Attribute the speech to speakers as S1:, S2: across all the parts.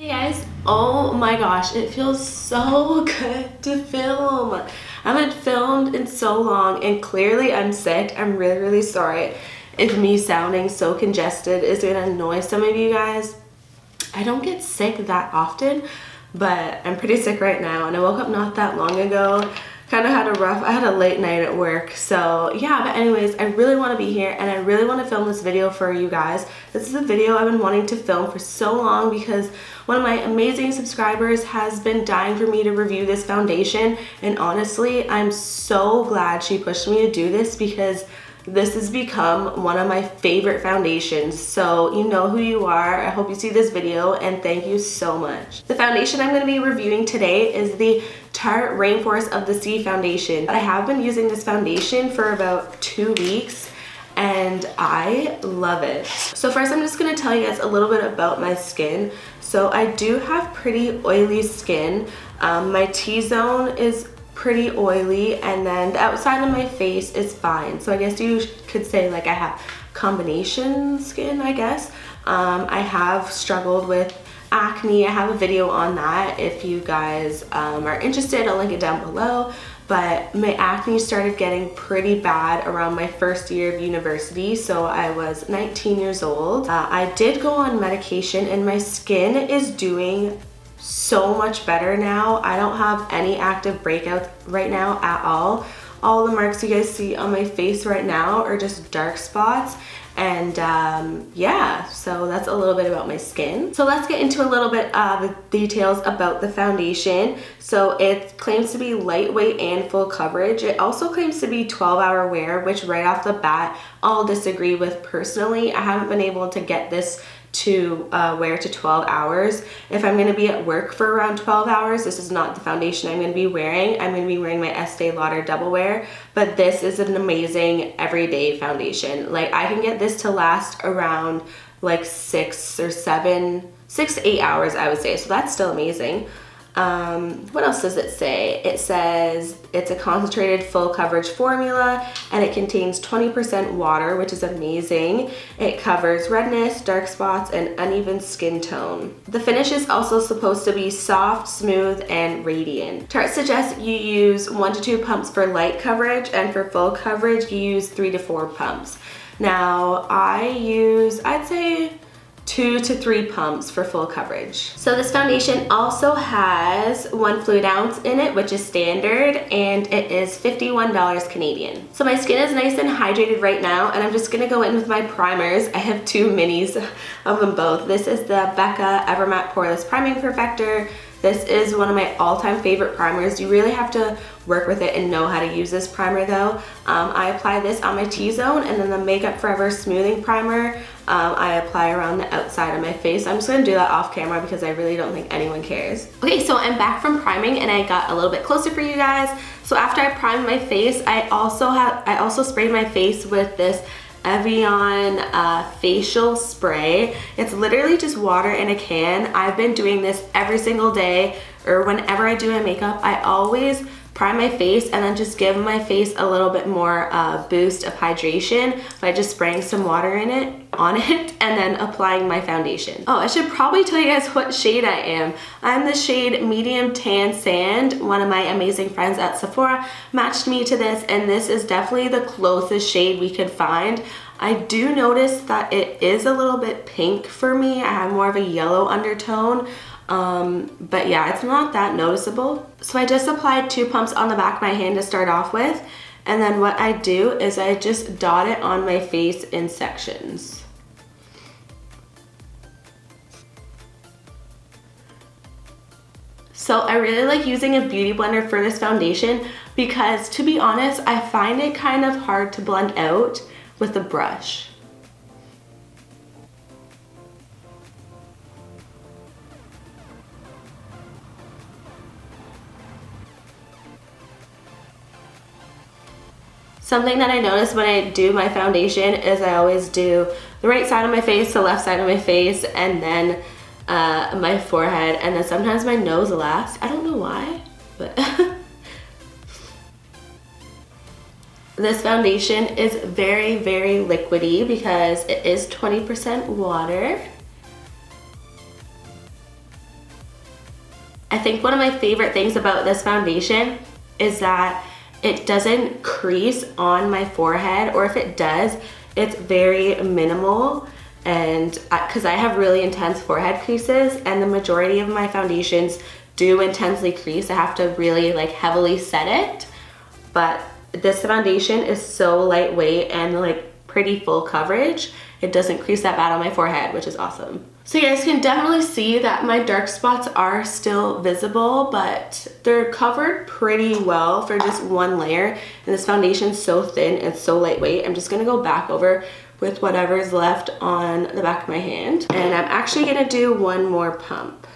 S1: Hey guys, oh my gosh, it feels so good to film. I haven't filmed in so long and clearly I'm sick. I'm really sorry if me sounding so congested is gonna annoy some of you guys. I don't get sick that often, but I'm pretty sick right now and I woke up not that long ago. I had a late night at work, so yeah, but anyways, I really want to be here and I really want to film this video for you guys. This is a video I've been wanting to film for so long because one of my amazing subscribers has been dying for me to review this foundation, and honestly, I'm so glad she pushed me to do this because this has become one of my favorite foundations. So you know who you are. I hope you see this video and thank you so much. The foundation I'm going to be reviewing today is the Tarte Rainforest of the Sea foundation. I have been using this foundation for about 2 weeks and I love it. So first I'm just going to tell you guys a little bit about my skin. So I do have pretty oily skin. My T-zone is pretty oily and then the outside of my face is fine. So I guess you could say like I have combination skin, I guess. I have struggled with acne. I have a video on that if you guys are interested. I'll link it down below. But my acne started getting pretty bad around my first year of university, so I was 19 years old. I did go on medication and my skin is doing so much better now. I don't have any active breakouts right now at all. All the marks you guys see on my face right now are just dark spots. And yeah, so that's a little bit about my skin. So let's get into a little bit of the details about the foundation. So it claims to be lightweight and full coverage. It also claims to be 12-hour wear, which right off the bat, I'll disagree with personally. I haven't been able to get this to wear to 12 hours. If I'm going to be at work for around 12 hours, this is not the foundation I'm going to be wearing. I'm going to be wearing my Estee Lauder Double Wear, but this is an amazing everyday foundation. Like I can get this to last around like 6 to 8 hours, I would say. So that's still amazing. What else does it say? It says it's a concentrated full coverage formula and it contains 20% water, which is amazing. It covers redness, dark spots, and uneven skin tone. The finish is also supposed to be soft, smooth, and radiant. Tarte suggests you use 1 to 2 pumps for light coverage, and for full coverage you use 3 to 4 pumps. Now I'd say 2 to 3 pumps for full coverage. So this foundation also has 1 fluid ounce in it, which is standard, and it is $51 Canadian. So my skin is nice and hydrated right now, and I'm just gonna go in with my primers. I have 2 minis of them both. This is the Becca Evermatte Poreless Priming Perfector. This is one of my all-time favorite primers. You really have to work with it and know how to use this primer though. I apply this on my T-zone, and then the Makeup Forever Smoothing Primer I apply around the outside of my face. I'm just gonna do that off camera because I really don't think anyone cares. Okay, so I'm back from priming and I got a little bit closer for you guys. So after I primed my face, I also sprayed my face with this Evian facial spray. It's literally just water in a can. I've been doing this every single day, or whenever I do my makeup, I always prime my face and then just give my face a little bit more boost of hydration by just spraying some water on it and then applying my foundation. Oh, I should probably tell you guys what shade I am. I'm the shade Medium Tan Sand. One of my amazing friends at Sephora matched me to this, and this is definitely the closest shade we could find. I do notice that it is a little bit pink for me. I have more of a yellow undertone. But yeah, it's not that noticeable. So I just applied 2 pumps on the back of my hand to start off with. And then what I do is I just dot it on my face in sections. So I really like using a beauty blender for this foundation because, to be honest, I find it kind of hard to blend out with a brush. Something that I notice when I do my foundation is I always do the right side of my face, the left side of my face, and then my forehead, and then sometimes my nose last. I don't know why, but this foundation is very liquidy because it is 20% water. I think one of my favorite things about this foundation is that it doesn't crease on my forehead, or if it does, it's very minimal. And because I have really intense forehead creases, and the majority of my foundations do intensely crease, I have to really like heavily set it. But this foundation is so lightweight and like pretty full coverage. It doesn't crease that bad on my forehead, which is awesome. So you guys can definitely see that my dark spots are still visible, but they're covered pretty well for just one layer. And this foundation is so thin and so lightweight. I'm just gonna go back over with whatever's left on the back of my hand. And I'm actually gonna do one more pump.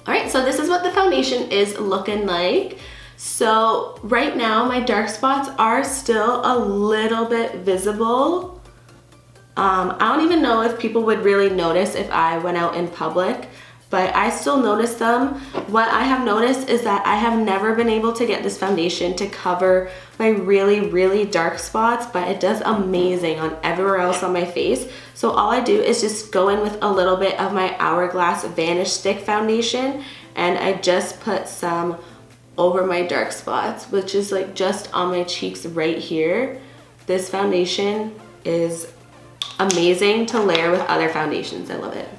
S1: All right, so this is what the foundation is looking like. So right now my dark spots are still a little bit visible. I don't even know if people would really notice if I went out in public, but I still notice them. What I have noticed is that I have never been able to get this foundation to cover my really, really dark spots, but it does amazing on everywhere else on my face. So all I do is just go in with a little bit of my Hourglass Vanish Stick foundation, and I just put some over my dark spots, which is like just on my cheeks right here. This foundation is amazing to layer with other foundations. I love it.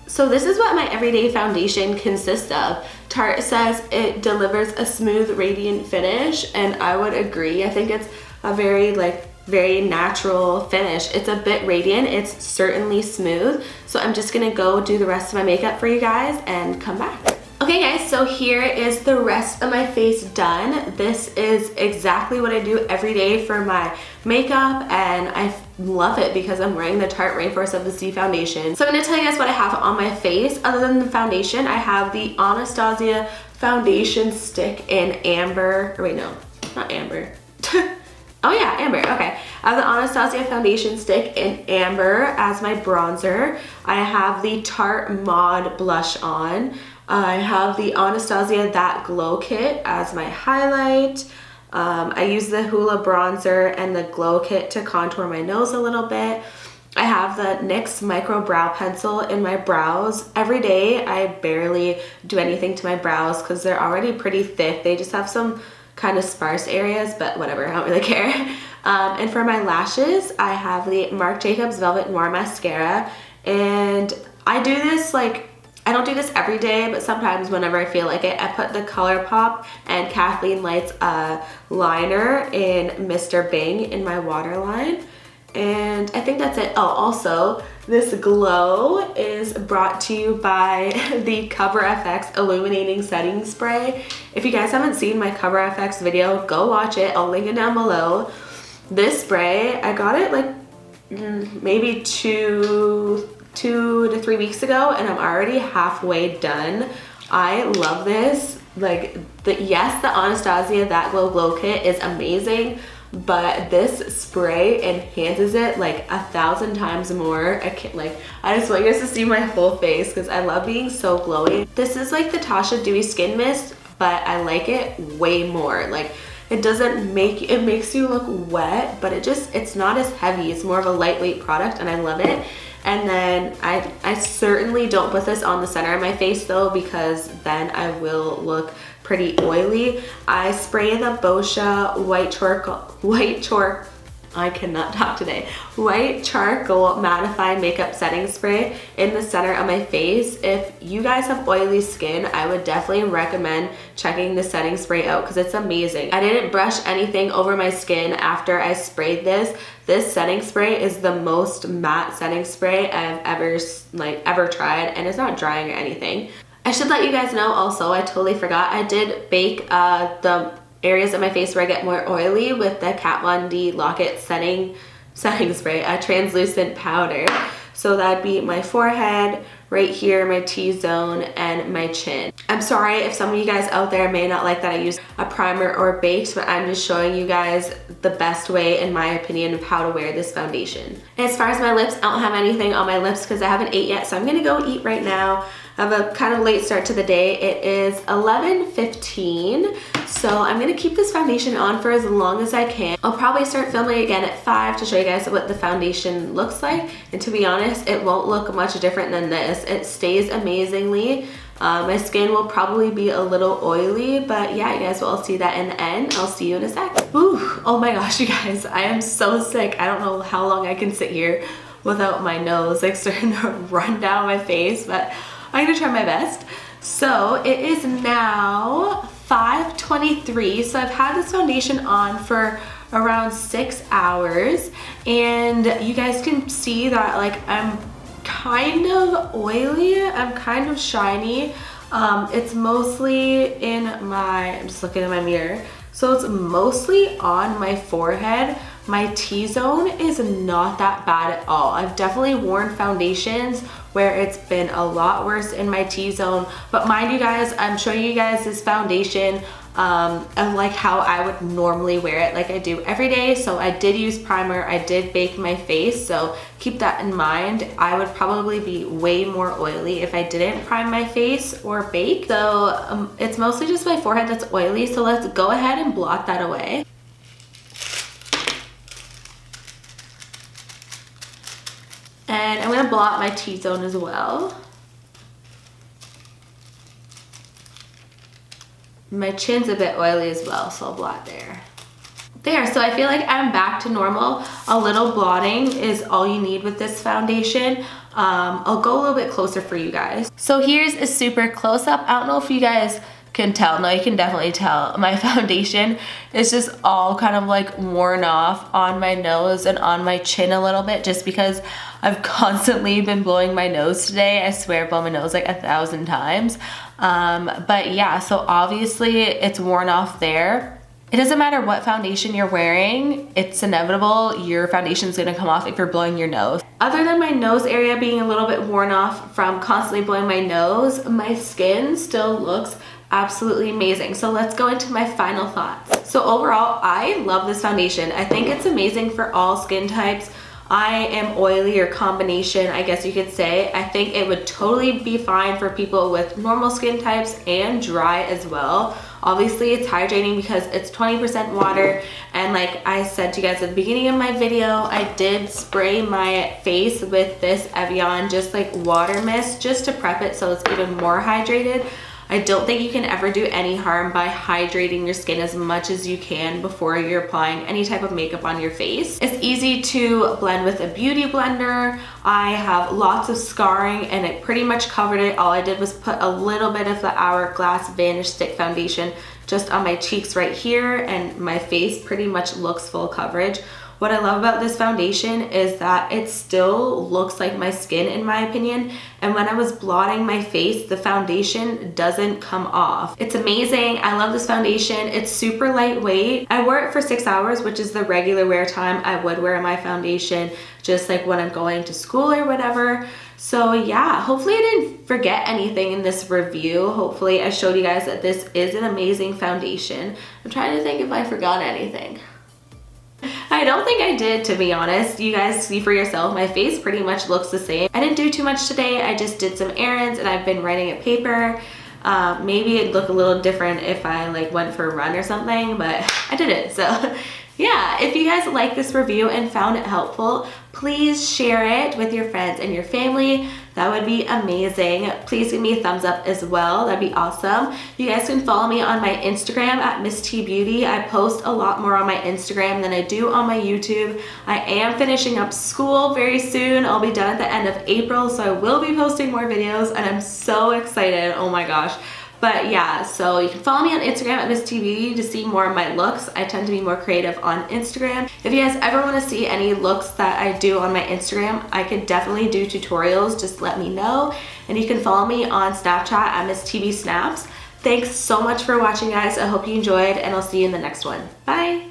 S1: So this is what my everyday foundation consists of. Tarte says it delivers a smooth, radiant finish, and I would agree. I think it's a very natural finish. It's a bit radiant, it's certainly smooth. So I'm just gonna go do the rest of my makeup for you guys and come back. Okay guys, so here is the rest of my face done. This is exactly what I do every day for my makeup, and I love it because I'm wearing the Tarte Rainforest of the Sea foundation. So I'm gonna tell you guys what I have on my face. Other than the foundation, I have the Anastasia foundation stick in amber. Or wait, no, not amber. Oh yeah, amber, okay. I have the Anastasia foundation stick in amber as my bronzer. I have the Tarte Mod blush on. I have the Anastasia That Glow Kit as my highlight. I use the Hoola bronzer and the Glow Kit to contour my nose a little bit. I have the NYX Micro Brow Pencil in my brows. Every day I barely do anything to my brows because they're already pretty thick. They just have some kind of sparse areas, but whatever, I don't really care. And for my lashes, I have the Marc Jacobs Velvet Noir Mascara. And I do this I don't do this every day, but sometimes whenever I feel like it, I put the ColourPop and Kathleen Lights liner in Mr. Bing in my waterline. And I think that's it. Oh, also, this glow is brought to you by the Cover FX Illuminating Setting Spray. If you guys haven't seen my Cover FX video, go watch it. I'll link it down below. This spray, I got it like maybe two to 3 weeks ago, and I'm already halfway done. I love this. Yes, the Anastasia That Glow Kit is amazing, but this spray enhances it like 1,000 times more. I just want you guys to see my whole face because I love being so glowy. This is like the Tasha Dewy Skin Mist, but I like it way more. It makes you look wet, but it's not as heavy. It's more of a lightweight product, and I love it. And then I certainly don't put this on the center of my face though, because then I will look pretty oily. I spray the Boscia White Charcoal Mattifying Makeup Setting Spray in the center of my face. If you guys have oily skin, I would definitely recommend checking the setting spray out because it's amazing. I didn't brush anything over my skin after I sprayed this. This setting spray is the most matte setting spray I've ever tried, and it's not drying or anything. I should let you guys know also, I totally forgot, I did bake the areas of my face where I get more oily with the Kat Von D Lock-It setting spray, a translucent powder. So that'd be my forehead, right here, my T-zone, and my chin. I'm sorry if some of you guys out there may not like that I use a primer or baked, but I'm just showing you guys the best way, in my opinion, of how to wear this foundation. And as far as my lips, I don't have anything on my lips because I haven't ate yet, so I'm gonna go eat right now. I have a kind of late start to the day. It is 11:15, so I'm gonna keep this foundation on for as long as I can. I'll probably start filming again at 5 to show you guys what the foundation looks like, and to be honest, it won't look much different than this. It stays amazingly. My skin will probably be a little oily, but yeah, you guys will see that in the end. I'll see you in a sec. Ooh, oh my gosh, you guys, I am so sick. I don't know how long I can sit here without my nose like starting to run down my face, but I'm gonna try my best. So it is now 5:23, so I've had this foundation on for around 6 hours, and you guys can see that like I'm kind of oily, I'm kind of shiny. It's mostly in my, I'm just looking in my mirror, so it's mostly on my forehead. My T-zone is not that bad at all. I've definitely worn foundations where it's been a lot worse in my T-zone, but mind you guys, I'm showing you guys this foundation of like how I would normally wear it, like I do every day. So I did use primer, I did bake my face, so keep that in mind. I would probably be way more oily if I didn't prime my face or bake. So it's mostly just my forehead that's oily, so let's go ahead and blot that away. And I'm gonna blot my T-zone as well. My chin's a bit oily as well, so I'll blot there. There, so I feel like I'm back to normal. A little blotting is all you need with this foundation. I'll go a little bit closer for you guys. So here's a super close-up. I don't know if you guys can tell. No, you can definitely tell. My foundation is just all kind of like worn off on my nose and on my chin a little bit, just because I've constantly been blowing my nose today. I swear I blow my nose like 1,000 times. But yeah, so obviously it's worn off there. It doesn't matter what foundation you're wearing, it's inevitable your foundation's gonna come off if you're blowing your nose. Other than my nose area being a little bit worn off from constantly blowing my nose, my skin still looks absolutely amazing. So let's go into my final thoughts. So overall, I love this foundation. I think it's amazing for all skin types. I am oily, or combination, I guess you could say. I think it would totally be fine for people with normal skin types and dry as well. Obviously it's hydrating because it's 20% water, and like I said to you guys at the beginning of my video, I did spray my face with this Evian just like water mist just to prep it so it's even more hydrated. I don't think you can ever do any harm by hydrating your skin as much as you can before you're applying any type of makeup on your face. It's easy to blend with a beauty blender. I have lots of scarring and it pretty much covered it. All I did was put a little bit of the Hourglass Vanish Stick Foundation just on my cheeks right here, and my face pretty much looks full coverage. What I love about this foundation is that it still looks like my skin, in my opinion, and when I was blotting my face, the foundation doesn't come off. It's amazing. I love this foundation. It's super lightweight. I wore it for 6 hours, which is the regular wear time I would wear my foundation, just like when I'm going to school or whatever. So yeah, hopefully I didn't forget anything in this review. Hopefully I showed you guys that this is an amazing foundation. I'm trying to think if I forgot anything. I don't think I did, to be honest. You guys see for yourself, my face pretty much looks the same. I didn't do too much today. I just did some errands and I've been writing a paper. Maybe it'd look a little different if I like went for a run or something, but I didn't. So yeah, if you guys like this review and found it helpful, please share it with your friends and your family. That would be amazing. Please give me a thumbs up as well. That'd be awesome. You guys can follow me on my Instagram at Miss T Beauty. I post a lot more on my Instagram than I do on my YouTube. I am finishing up school very soon. I'll be done at the end of April, so I will be posting more videos and I'm so excited. Oh my gosh. But yeah, so you can follow me on Instagram at Miss T Beauty to see more of my looks. I tend to be more creative on Instagram. If you guys ever want to see any looks that I do on my Instagram, I could definitely do tutorials. Just let me know. And you can follow me on Snapchat at Miss TV Snaps. Thanks so much for watching, guys. I hope you enjoyed, and I'll see you in the next one. Bye!